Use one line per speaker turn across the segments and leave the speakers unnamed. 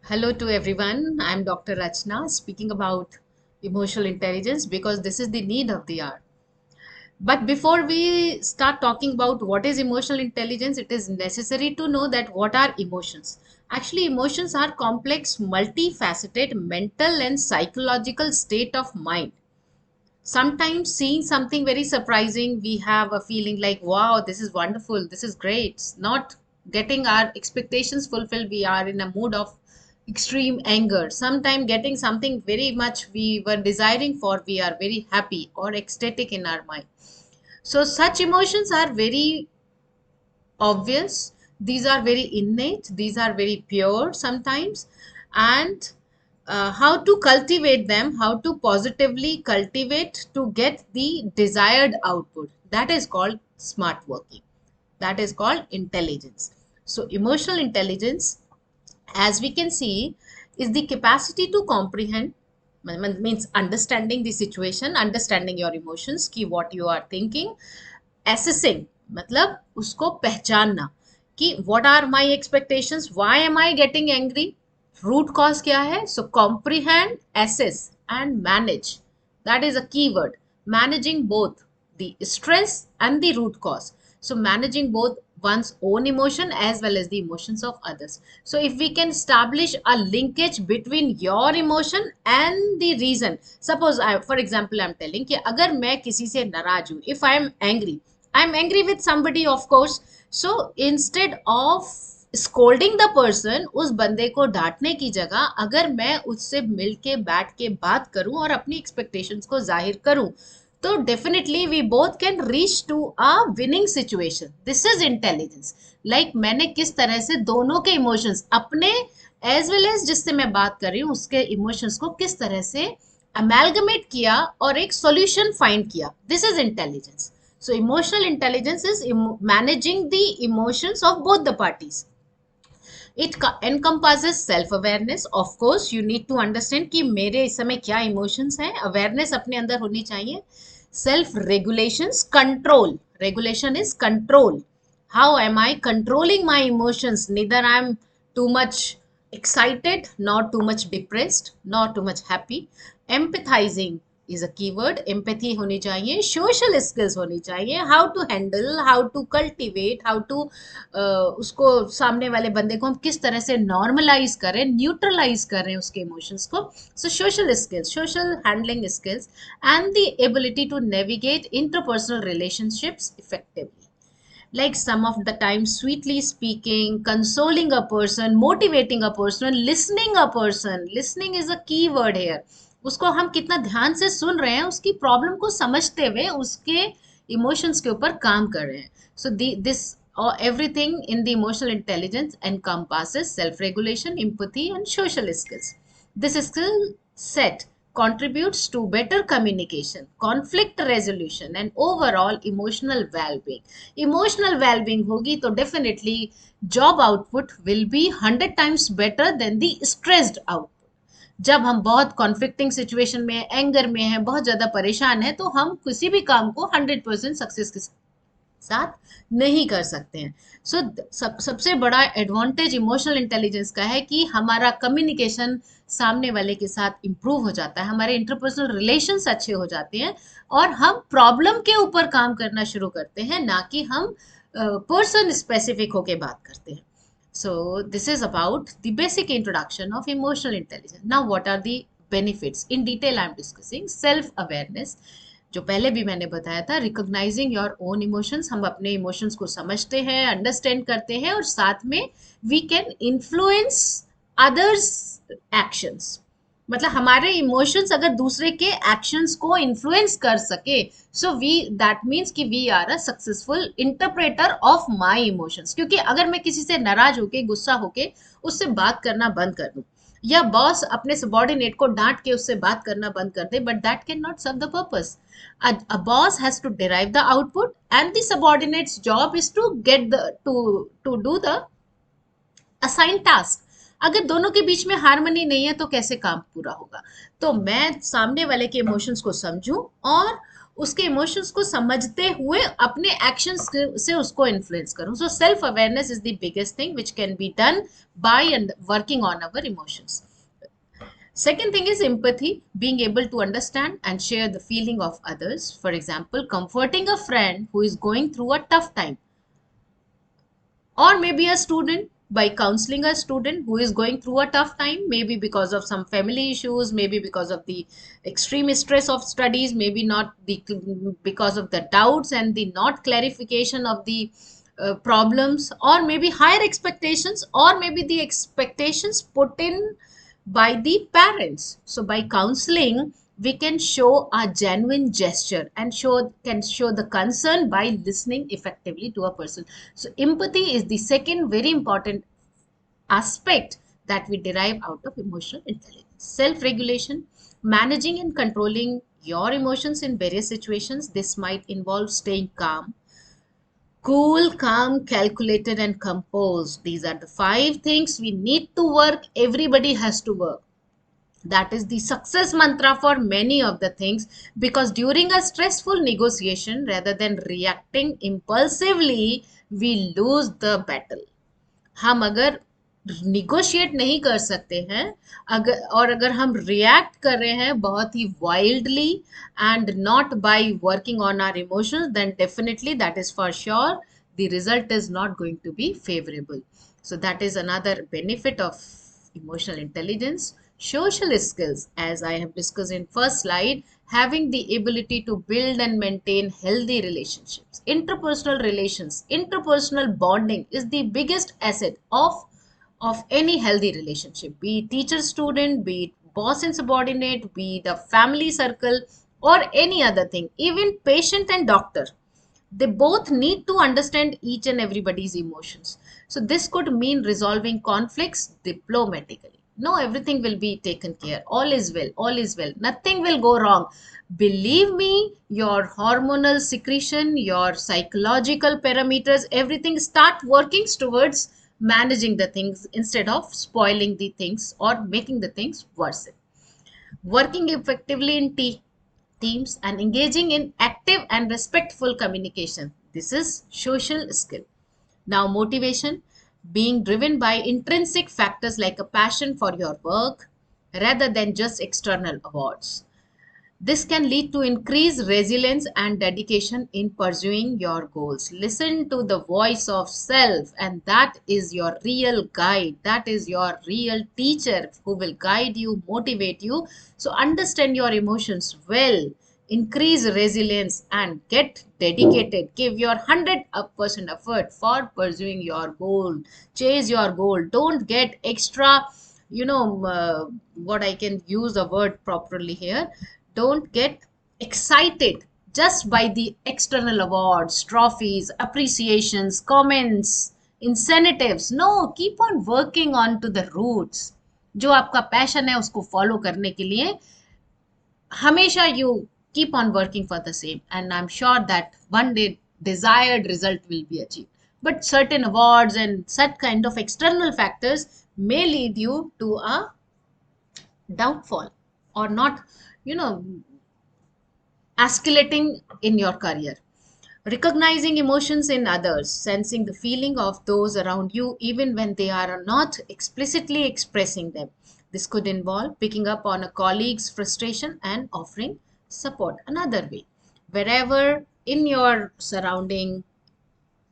Hello to everyone. I'm Dr. Rachna speaking about emotional intelligence because this is the need of the hour. But before we start talking about what is emotional intelligence, it is necessary to know that what are emotions. Actually, emotions are complex, multifaceted mental and psychological state of mind. Sometimes seeing something very surprising, we have a feeling like, wow, this is wonderful, this is great. Not getting our expectations fulfilled, we are in a mood of extreme anger. Sometimes getting something very much we were desiring for, we are very happy or ecstatic in our mind. So such emotions are very obvious, these are very innate, these are very pure sometimes. And how to cultivate them, how to positively cultivate to get the desired output, that is called smart working, that is called intelligence. So emotional intelligence, as we can see, is the capacity to comprehend, means understanding the situation, understanding your emotions, ki what you are thinking, assessing, मतलब उसको पहचानना कि what are my expectations, why am I getting angry, root cause क्या है. So comprehend, assess and manage, that is a key word. Managing both the stress and the root cause, so managing both one's own emotion as well as the emotions of others. So if we can establish a linkage between your emotion and the reason, suppose I, for example, I'm telling कि अगर मैं किसी से नाराज हूँ, if I am angry, I'm angry with somebody, of course. So instead of scolding the person, उस बंदे को डांटने की जगह अगर मैं उससे मिल के बैठ के बात करूं और अपनी एक्सपेक्टेशंस को जाहिर करूं, तो definitely we both can reach to a winning situation. This is intelligence. Like मैंने किस तरह से दोनों के इमोशंस अपने एज वेल एज जिससे मैं बात कर रही हूँ उसके इमोशंस को किस तरह से अमेलगमेट किया और एक सॉल्यूशन फाइंड किया. This is intelligence. So emotional intelligence is managing the emotions of both the parties. It encompasses self awareness. Of course you need to understand कि मेरे इस समय क्या emotions हैं, awareness अपने अंदर होनी चाहिए. Self regulations, control, regulation is control. How am I controlling my emotions? Neither I am too much excited, not too much depressed, not too much happy. Empathizing is a keyword. Empathy होनी चाहिए, social skills होनी चाहिए, how to handle, how to cultivate, how to उसको सामने वाले बंदे को हम किस तरह से नॉर्मलाइज करें, न्यूट्रलाइज करें उसके इमोशंस को. So social skills, social handling skills and the ability to navigate interpersonal relationships effectively. Like some of the time sweetly speaking, consoling a person, motivating a person, listening a person. Listening is a key word here. उसको हम कितना ध्यान से सुन रहे हैं, उसकी problem को समझते हुए उसके इमोशंस के ऊपर काम कर रहे हैं. So this or everything in the emotional intelligence encompasses self regulation, empathy and social skills. This skill set contributes to better communication, conflict resolution and overall emotional well-being. Emotional well-being होगी तो definitely job output will be 100 times better than the stressed output. जब हम बहुत conflicting situation में, anger में है, बहुत ज्यादा परेशान है, तो हम किसी भी काम को 100% सक्सेस के साथ नहीं कर सकते हैं. सो सबसे बड़ा एडवांटेज इमोशनल इंटेलिजेंस का है कि हमारा कम्युनिकेशन सामने वाले के साथ इम्प्रूव हो जाता है, हमारे इंटरपर्सनल रिलेशंस अच्छे हो जाते हैं और हम प्रॉब्लम के ऊपर काम करना शुरू करते हैं, ना कि हम पर्सन स्पेसिफिक होके बात करते हैं. So this is about the basic introduction of emotional intelligence. Now what are the benefits? In detail I am discussing self awareness. जो पहले भी मैंने बताया था, रिकॉग्नाइजिंग योर ओन इमोशंस. हम अपने इमोशंस को समझते हैं, अंडरस्टैंड करते हैं और साथ में we can influence others actions. मतलब हमारे इमोशंस अगर दूसरे के एक्शंस को इन्फ्लुएंस कर सके, सो वी दैट मीन्स कि we are a successful interpreter of my emotions. क्योंकि अगर मैं किसी से नाराज होके, गुस्सा होके उससे बात करना बंद कर दूं, या बॉस अपने सबॉर्डिनेट को डांट के उससे बात करना बंद कर दे, but that can not serve the purpose. A boss has to derive the output and the subordinate's job is to get the to do the assign task. अगर दोनों के बीच में हार्मनी नहीं है तो कैसे काम पूरा होगा. तो मैं सामने वाले के इमोशंस को समझूं और उसके इमोशंस को समझते हुए अपने एक्शंस से उसको इन्फ्लुएंस करूं. So self awareness is the biggest thing which can be done by and working on our emotions. Second thing is empathy, being able to understand and share the feeling of others. For example, comforting a friend who is going through a tough time, or maybe a student, by counseling a student who is going through a tough time, maybe because of some family issues, maybe because of the extreme stress of studies, maybe not the because of the doubts and the not clarification of the problems, or maybe higher expectations, or maybe the expectations put in by the parents. So by counseling, we can show a genuine gesture and show the concern by listening effectively to a person. So empathy is the second very important aspect that we derive out of emotional intelligence. Self regulation, managing and controlling your emotions in various situations. This might involve staying calm, cool, calm, calculated, and composed. These are the five things we need to work. Everybody has to work. That is the success mantra for many of the things, because during a stressful negotiation, rather than reacting impulsively, we lose the battle. हम अगर negotiate नहीं कर सकते हैं, अगर हम react कर रहे हैं बहुत ही wildly and not by working on our emotions, then definitely that is for sure the result is not going to be favourable. So that is another benefit of emotional intelligence. Social skills, as I have discussed in first slide, having the ability to build and maintain healthy relationships. Interpersonal relations, interpersonal bonding is the biggest asset of any healthy relationship, be it teacher student, be it boss and subordinate, be it a family circle, or any other thing, even patient and doctor. They both need to understand each and everybody's emotions. So this could mean resolving conflicts diplomatically. No, everything will be taken care. All is well. All is well. Nothing will go wrong. Believe me, your hormonal secretion, your psychological parameters, everything start working towards managing the things instead of spoiling the things or making the things worse. Working effectively in teams and engaging in active and respectful communication. This is social skill. Now, motivation, being driven by intrinsic factors like a passion for your work rather than just external awards. This can lead to increased resilience and dedication in pursuing your goals. Listen to the voice of self, and that is your real guide. That is your real teacher who will guide you, motivate you. So, understand your emotions well, increase resilience, and get dedicated. Give your 100% effort for pursuing your goal. Chase your goal. Don't get extra, what I can use a word properly here, don't get excited just by the external awards, trophies, appreciations, comments, incentives. No, keep on working on to the roots. जो आपका passion है उसको follow करने के लिए हमेशा you keep on working for the same, and I'm sure that one day desired result will be achieved. But certain awards and such kind of external factors may lead you to a downfall, or not, you know escalating in your career. Recognizing emotions in others, sensing the feeling of those around you even when they are not explicitly expressing them. This could involve picking up on a colleague's frustration and offering support. Another way, wherever in your surrounding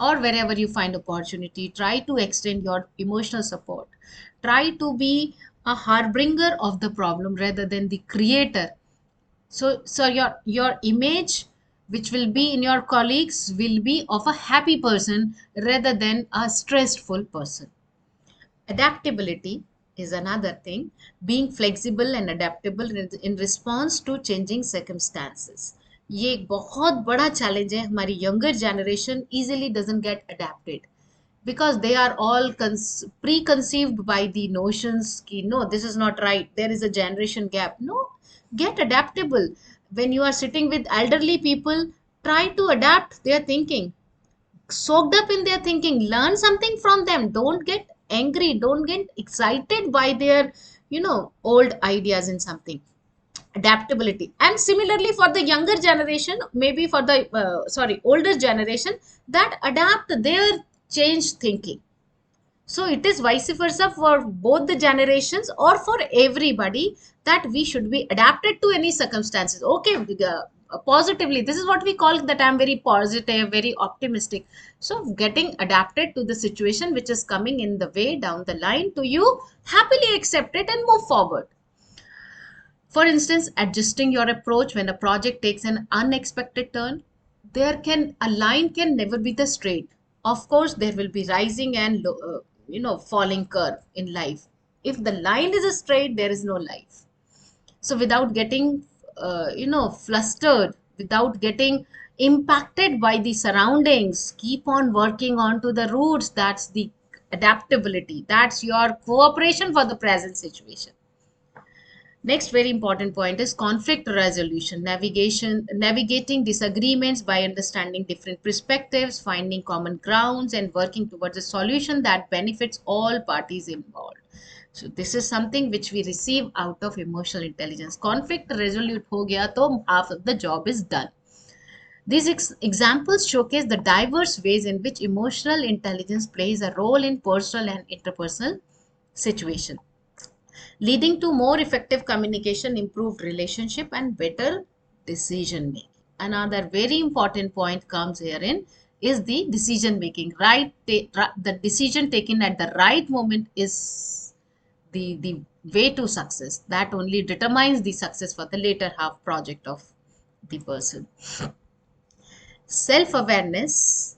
or wherever you find opportunity, try to extend your emotional support. Try to be a harbinger of the problem rather than the creator. So your image which will be in your colleagues will be of a happy person rather than a stressful person. Adaptability is another thing, being flexible and adaptable in response to changing circumstances. ये एक बहुत बड़ा challenge है. हमारी younger generation easily doesn't get adapted because they are all preconceived by the notions ki no, this is not right, there is a generation gap. No, get adaptable. When you are sitting with elderly people, try to adapt their thinking, soaked up in their thinking, learn something from them. Don't get angry, don't get excited by their old ideas in something. adaptability. And similarly for the younger generation, maybe for the older generation, that adapt their change thinking. So it is vice versa for both the generations or for everybody, that we should be adapted to any circumstances. Okay, positively, this is what we call that I'm very positive, very optimistic. So getting adapted to the situation which is coming in the way down the line to you, happily accept it and move forward. For instance, adjusting your approach when a project takes an unexpected turn. A line can never be the straight. Of course, there will be rising and falling curve in life. If the line is a straight, there is no life. So without getting flustered, without getting impacted by the surroundings, keep on working on to the roots. That's the adaptability. That's your cooperation for the present situation. Next very important point is conflict resolution, navigating disagreements by understanding different perspectives, finding common grounds, and working towards a solution that benefits all parties involved. So this is something which we receive out of emotional intelligence. Conflict resolute ho gaya to half of the job is done. These examples showcase the diverse ways in which emotional intelligence plays a role in personal and interpersonal situations, leading to more effective communication, improved relationship, and better decision making. Another very important point comes herein is the decision making. The decision taken at the right moment is the way to success. That only determines the success for the later half project of the person. Self awareness,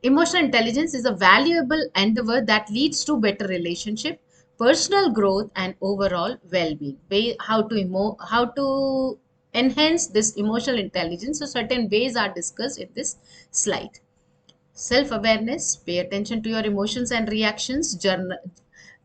emotional intelligence is a valuable endeavor that leads to better relationship, personal growth, and overall well-being. How to enhance this emotional intelligence? So certain ways are discussed in this slide. Self awareness, pay attention to your emotions and reactions.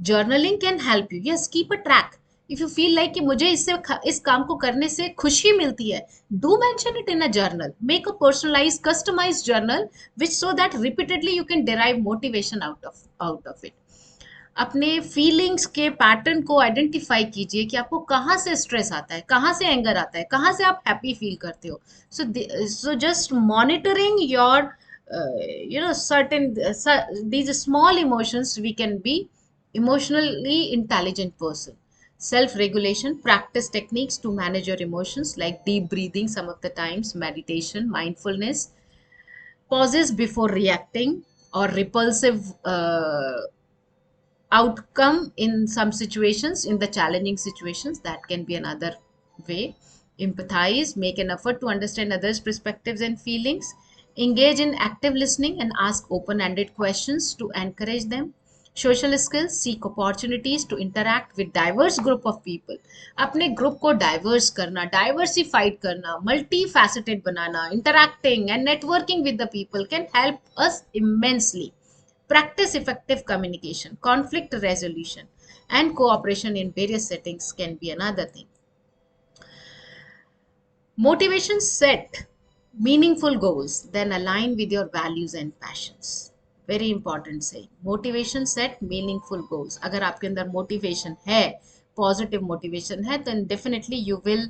Journaling can help you. Yes, keep a track. If you feel like कि मुझे इस काम को करने से खुशी मिलती है, do mention it in a journal. Make a personalized, customized journal, which so that repeatedly you can derive motivation out of it. अपने फीलिंग्स के पैटर्न को आइडेंटिफाई कीजिए कि आपको कहाँ से स्ट्रेस आता है, कहाँ से एंगर आता है, कहाँ से आप हैप्पी फील करते हो. So just monitoring your certain these small emotions, we can be emotionally intelligent person. Self regulation, practice techniques to manage your emotions like deep breathing, some of the times meditation, mindfulness, pauses before reacting, or repulsive outcome in some situations, in the challenging situations. That can be another way. Empathize, make an effort to understand others perspectives and feelings. Engage in active listening and ask open-ended questions to encourage them. Social skills, seek opportunities to interact with diverse group of people. अपने group को diverse करना, diversified करना, multi faceted banana, interacting and networking with the people can help us immensely. Practice effective communication, conflict resolution, and cooperation in various settings can be another thing. Motivation, set meaningful goals, then align with your values and passions. Very important saying. Motivation, set meaningful goals. अगर आपके अंदर motivation है, positive motivation है, then definitely you will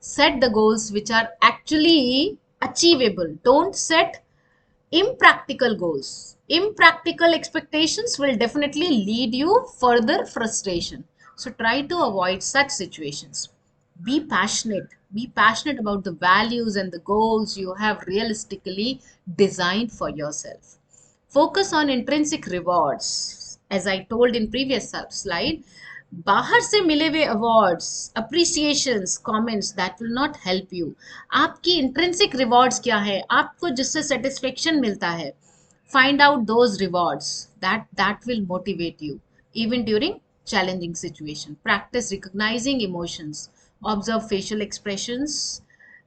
set the goals which are actually achievable. Don't set impractical goals. Impractical expectations will definitely lead you further frustration. So try to avoid such situations. Be passionate. Be passionate about the values and the goals you have realistically designed for yourself. Focus on intrinsic rewards. As I told in previous slide, बाहर से मिले हुए awards, appreciations, comments, that will not help you. आपकी intrinsic rewards क्या है, आपको जिससे satisfaction मिलता है, find out those rewards. That will motivate you even during challenging situation. Practice recognizing emotions. Observe facial expressions.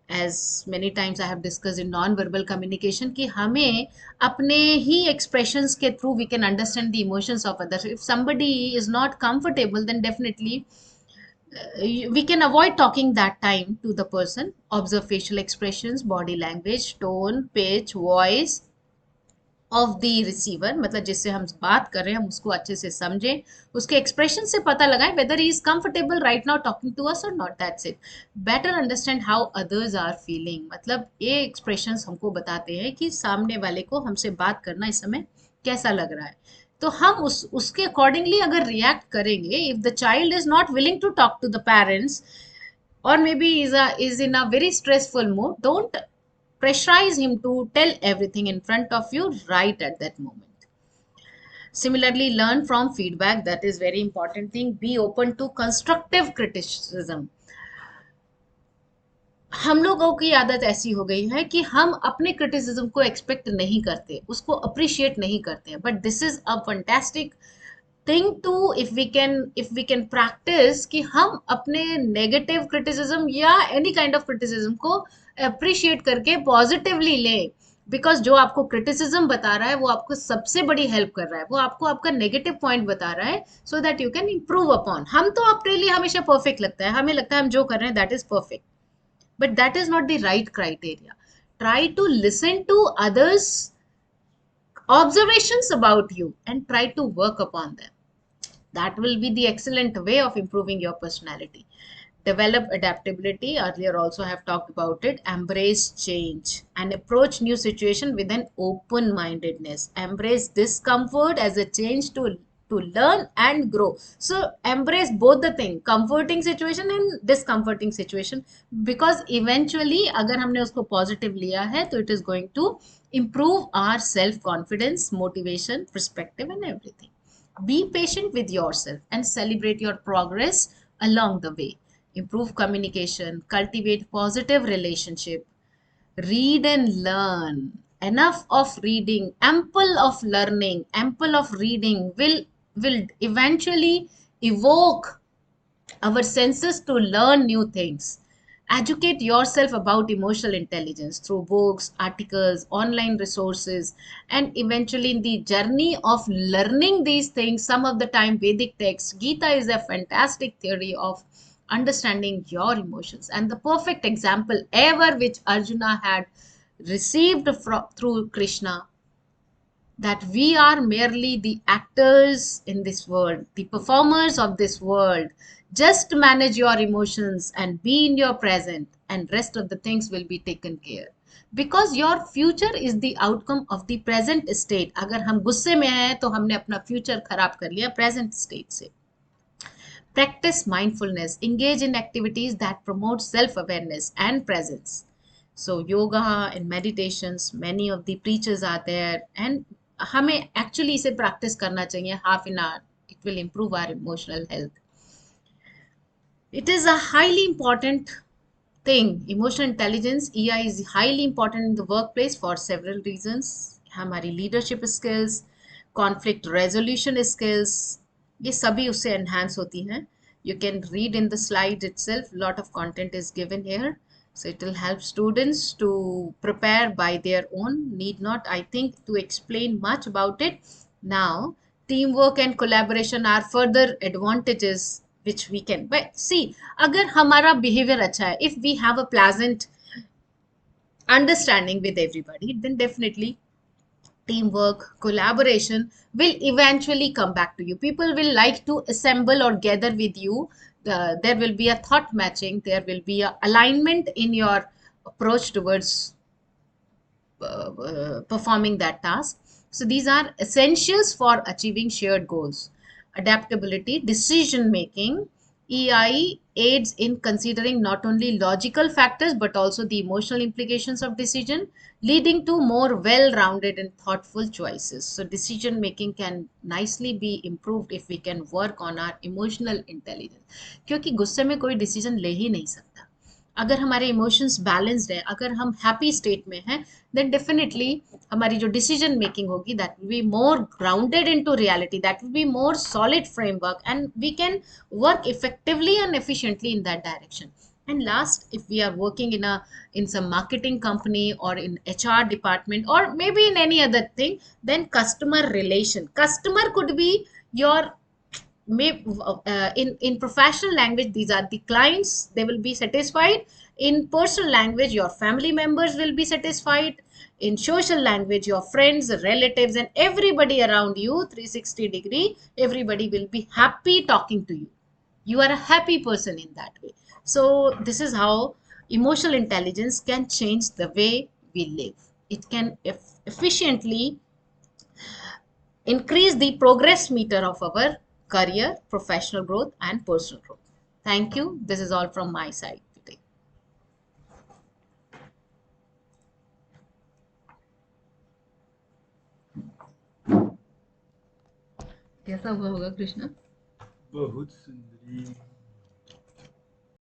As many times I have discussed in non-verbal communication कि हमें अपने ही expressions के through we can understand the emotions of others. If somebody is not comfortable, then definitely we can avoid talking that time to the person. Observe facial expressions, body language, tone, pitch, voice, of the receiver, मतलब जिससे हम बात कर रहे हैं हम उसको अच्छे से समझें, उसके एक्सप्रेशन से पता लगाएं whether he is comfortable right now talking to us और not, that's it. Better understand how others are feeling, मतलब ये एक्सप्रेशंस हमको बताते हैं कि सामने वाले को हमसे बात करना इस समय कैसा लग रहा है। तो हम उसके अकॉर्डिंगली अगर रिएक्ट करेंगे, if the child is not willing to talk to the parents or maybe is in a very stressful mood, don't pressurize him to tell everything in front of you right at that moment. Similarly, learn from feedback, that is very important thing. Be open to constructive criticism. हम लोगों की आदत ऐसी हो गई है कि हम अपने क्रिटिसिज्म को एक्सपेक्ट नहीं करते, उसको अप्रिशिएट नहीं करते हैं, but this is a fantastic thing to, if we can practice कि हम अपने नेगेटिव क्रिटिसिज्म या एनी काइंड ऑफ क्रिटिसिज्म को अप्रिशिएट करके पॉजिटिवली लें। बिकॉज जो आपको क्रिटिसिज्म बता रहा है वो आपको सबसे बड़ी हेल्प कर रहा है, वो आपको आपका नेगेटिव पॉइंट बता रहा है, so that you can improve upon. हम तो अपने लिए हमेशा परफेक्ट लगता है, हमें लगता है हम जो कर रहे हैं that is perfect, but that is not the right criteria. Try to listen to others observations about you and try to work upon them. That will be the excellent way of improving your personality. Develop adaptability, earlier also I have talked about it. Embrace change and approach new situation with an open mindedness. Embrace discomfort as a change to learn and grow. So embrace both the thing, comforting situation and discomforting situation, because eventually अगर हमने उसको positive लिया है तो it is going to improve our self confidence, motivation, perspective and everything. Be patient with yourself and celebrate your progress along the way. Improve communication, cultivate positive relationship, read and learn. Enough of reading, ample of learning, ample of reading will eventually evoke our senses to learn new things. Educate yourself about emotional intelligence through books, articles, online resources, and eventually in the journey of learning these things, some of the time Vedic text, Gita is a fantastic theory of understanding your emotions. And the perfect example ever which Arjuna had received through Krishna, that we are merely the actors in this world, the performers of this world. Just manage your emotions and be in your present, and rest of the things will be taken care. Because your future is the outcome of the present state. अगर हम गुस्से में हैं तो हमने अपना future खराब कर लिया प्रेजेंट स्टेट से। Practice mindfulness. Engage in activities that promote self-awareness and presence. So yoga and meditations, many of the preachers are there, and हमें actually इसे practice करना चाहिए half an hour. It will improve our emotional health. It is a highly important thing. Emotional intelligence, EI, is highly important in the workplace for several reasons. हमारी leadership skills, conflict resolution skills, ये सभी उससे enhance होती हैं. You can read in the slide itself, lot of content is given here. So it will help students to prepare by their own. Need not, I think, to explain much about it. Now, teamwork and collaboration are further advantages which we can. But see, अगर हमारा behavior अच्छा है, if we have a pleasant understanding with everybody, then definitely teamwork, collaboration will eventually come back to you. People will like to assemble or gather with you. There will be a thought matching, there will be a alignment in your approach towards performing that task. So these are essentials for achieving shared goals. Adaptability, decision making. EI aids in considering not only logical factors but also the emotional implications of decision, leading to more well-rounded and thoughtful choices. So decision making can nicely be improved if we can work on our emotional intelligence. क्योंकि गुस्से में कोई decision ले ही नहीं सकता। अगर हमारे emotions balanced है, अगर हम हैप्पी स्टेट में हैं, देन डेफिनेटली हमारी जो डिसीजन मेकिंग होगी that will be more grounded into reality, that will be more solid framework, and we can work effectively and efficiently in that direction. And last, if we are working in some marketing company or in HR department or maybe in any other thing, then customer relation, customer could be your may in professional language these are the clients, they will be satisfied. In personal language your family members will be satisfied, in social language, your friends, relatives, and everybody around you, 360-degree, everybody will be happy talking to you. You are a happy person in that way. So this is how emotional intelligence can change the way we live. It can efficiently increase the progress meter of our career, professional growth, and personal growth. Thank you. This is all from my side today. कैसा हुआ होगा कृष्णा?
बहुत सुंदरी